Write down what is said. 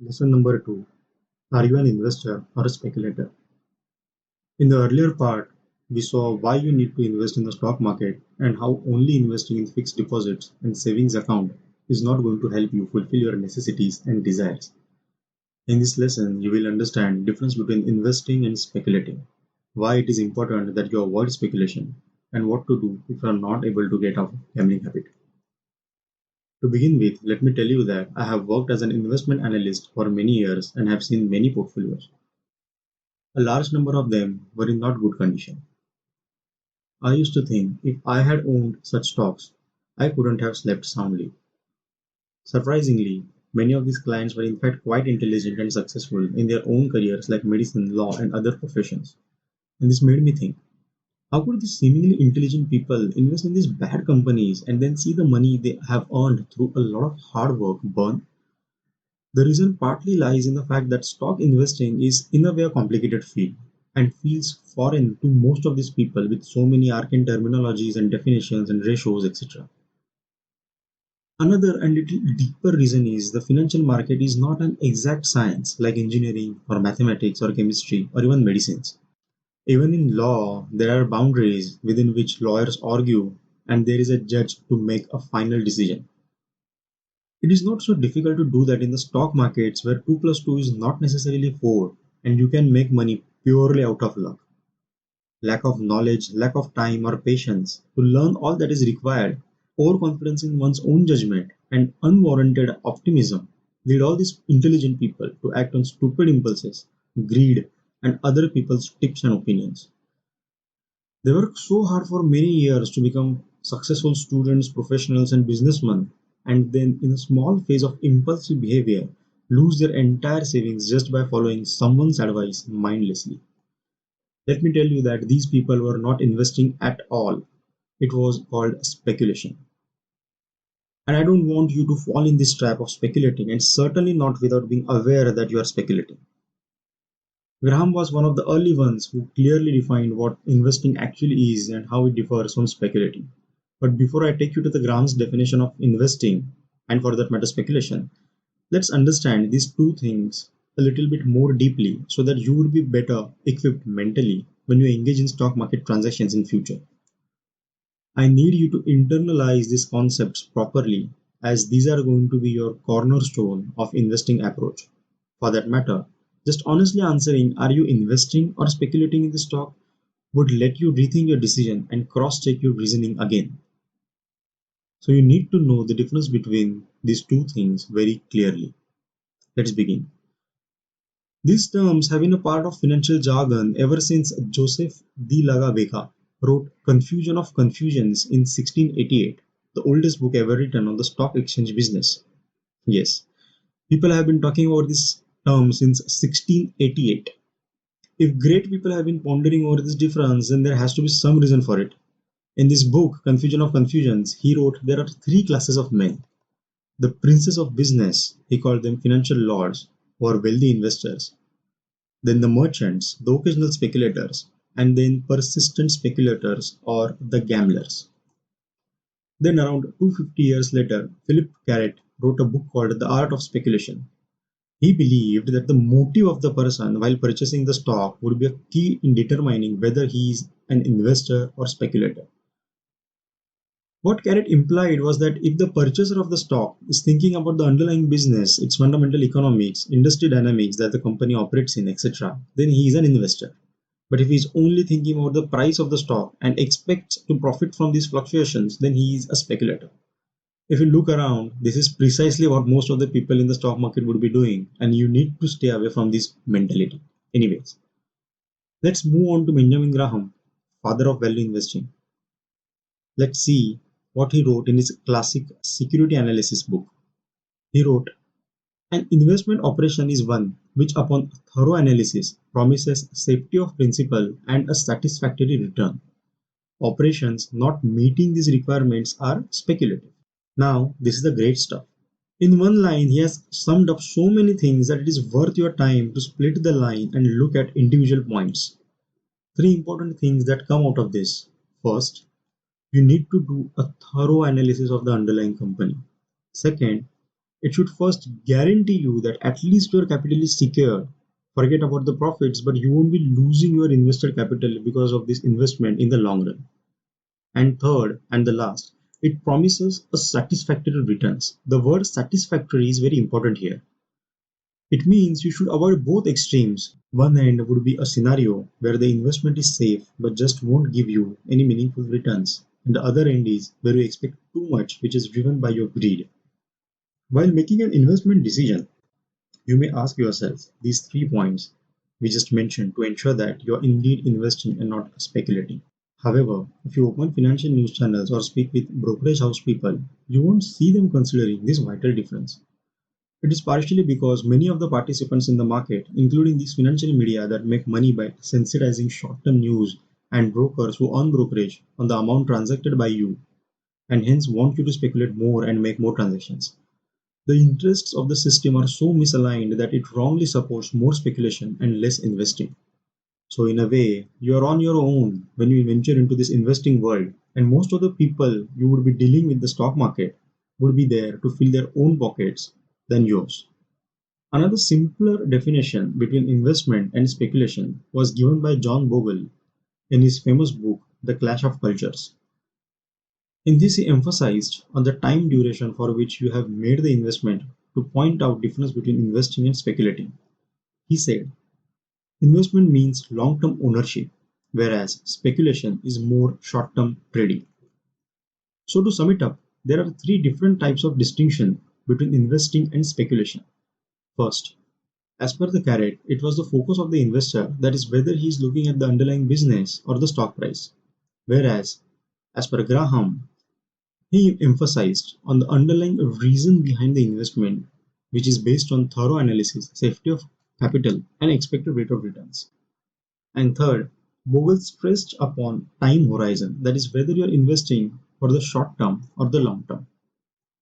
Lesson number 2. Are you an investor or a speculator? In the earlier part, we saw why you need to invest in the stock market and how only investing in fixed deposits and savings account is not going to help you fulfill your necessities and desires. In this lesson, you will understand difference between investing and speculating, why it is important that you avoid speculation, and what to do if you are not able to get off gambling habit. To begin with, let me tell you that I have worked as an investment analyst for many years and have seen many portfolios. A large number of them were in not good condition. I used to think if I had owned such stocks, I couldn't have slept soundly. Surprisingly, many of these clients were in fact quite intelligent and successful in their own careers like medicine, law, and other professions. And this made me think, how could these seemingly intelligent people invest in these bad companies and then see the money they have earned through a lot of hard work burn? The reason partly lies in the fact that stock investing is in a way a complicated field and feels foreign to most of these people with so many arcane terminologies and definitions and ratios, etc. Another and little deeper reason is the financial market is not an exact science like engineering or mathematics or chemistry or even medicines. Even in law, there are boundaries within which lawyers argue and there is a judge to make a final decision. It is not so difficult to do that in the stock markets where 2 plus 2 is not necessarily 4 and you can make money purely out of luck. Lack of knowledge, lack of time or patience to learn all that is required, overconfidence in one's own judgment, and unwarranted optimism lead all these intelligent people to act on stupid impulses, greed, and other people's tips and opinions. They work so hard for many years to become successful students, professionals, and businessmen, and then, in a small phase of impulsive behavior, lose their entire savings just by following someone's advice mindlessly. Let me tell you that these people were not investing at all. It was called speculation. And I don't want you to fall in this trap of speculating, and certainly not without being aware that you are speculating. Graham was one of the early ones who clearly defined what investing actually is and how it differs from speculating. But before I take you to the Graham's definition of investing, and for that matter speculation, let's understand these two things a little bit more deeply so that you would be better equipped mentally when you engage in stock market transactions in future. I need you to internalize these concepts properly as these are going to be your cornerstone of investing approach. For that matter, just honestly answering are you investing or speculating in the stock would let you rethink your decision and cross check your reasoning again. So you need to know the difference between these two things very clearly. Let's begin. These terms have been a part of financial jargon ever since Joseph de la Vega wrote Confusion of Confusions in 1688, the oldest book ever written on the stock exchange business. Yes, people have been talking about this term since 1688. If great people have been pondering over this difference, then there has to be some reason for it. In this book, Confusion of Confusions, he wrote there are three classes of men. The princes of business, he called them financial lords, who are wealthy investors. Then the merchants, the occasional speculators, and then persistent speculators or the gamblers. Then, around 250 years later, Philip Garrett wrote a book called The Art of Speculation. He believed that the motive of the person while purchasing the stock would be a key in determining whether he is an investor or speculator. What Garrett implied was that if the purchaser of the stock is thinking about the underlying business, its fundamental economics, industry dynamics that the company operates in, etc., then he is an investor. But if he is only thinking about the price of the stock and expects to profit from these fluctuations, then he is a speculator. If you look around, this is precisely what most of the people in the stock market would be doing, and you need to stay away from this mentality. Anyways, let's move on to Benjamin Graham, father of value investing. Let's see what he wrote in his classic security analysis book. He wrote, an investment operation is one which, upon thorough analysis, promises safety of principal and a satisfactory return. Operations not meeting these requirements are speculative. Now, this is the great stuff. In one line, he has summed up so many things that it is worth your time to split the line and look at individual points. Three important things that come out of this. First, you need to do a thorough analysis of the underlying company. Second, It should first guarantee you that at least your capital is secure. Forget about the profits, but you won't be losing your invested capital because of this investment in the long run. And third, and the last, it promises a satisfactory returns. The word satisfactory is very important here. It means you should avoid both extremes. One end would be a scenario where the investment is safe but just won't give you any meaningful returns. And the other end is where you expect too much, which is driven by your greed. While making an investment decision, you may ask yourself these 3 points we just mentioned to ensure that you are indeed investing and not speculating. However, if you open financial news channels or speak with brokerage house people, you won't see them considering this vital difference. It is partially because many of the participants in the market, including these financial media that make money by sensitizing short-term news and brokers who earn brokerage on the amount transacted by you and hence want you to speculate more and make more transactions. The interests of the system are so misaligned that it wrongly supports more speculation and less investing. So, in a way, you are on your own when you venture into this investing world, and most of the people you would be dealing with the stock market would be there to fill their own pockets than yours. Another simpler definition between investment and speculation was given by John Bogle in his famous book, The Clash of Cultures. In this, he emphasized on the time duration for which you have made the investment to point out difference between investing and speculating. He said, investment means long-term ownership, whereas speculation is more short-term trading. So to sum it up, there are three different types of distinction between investing and speculation. First, as per the carrot, it was the focus of the investor, that is whether he is looking at the underlying business or the stock price. Whereas, as per Graham, he emphasized on the underlying reason behind the investment, which is based on thorough analysis, safety of capital, and expected rate of returns. And third, Bogle stressed upon time horizon, that is whether you are investing for the short term or the long term.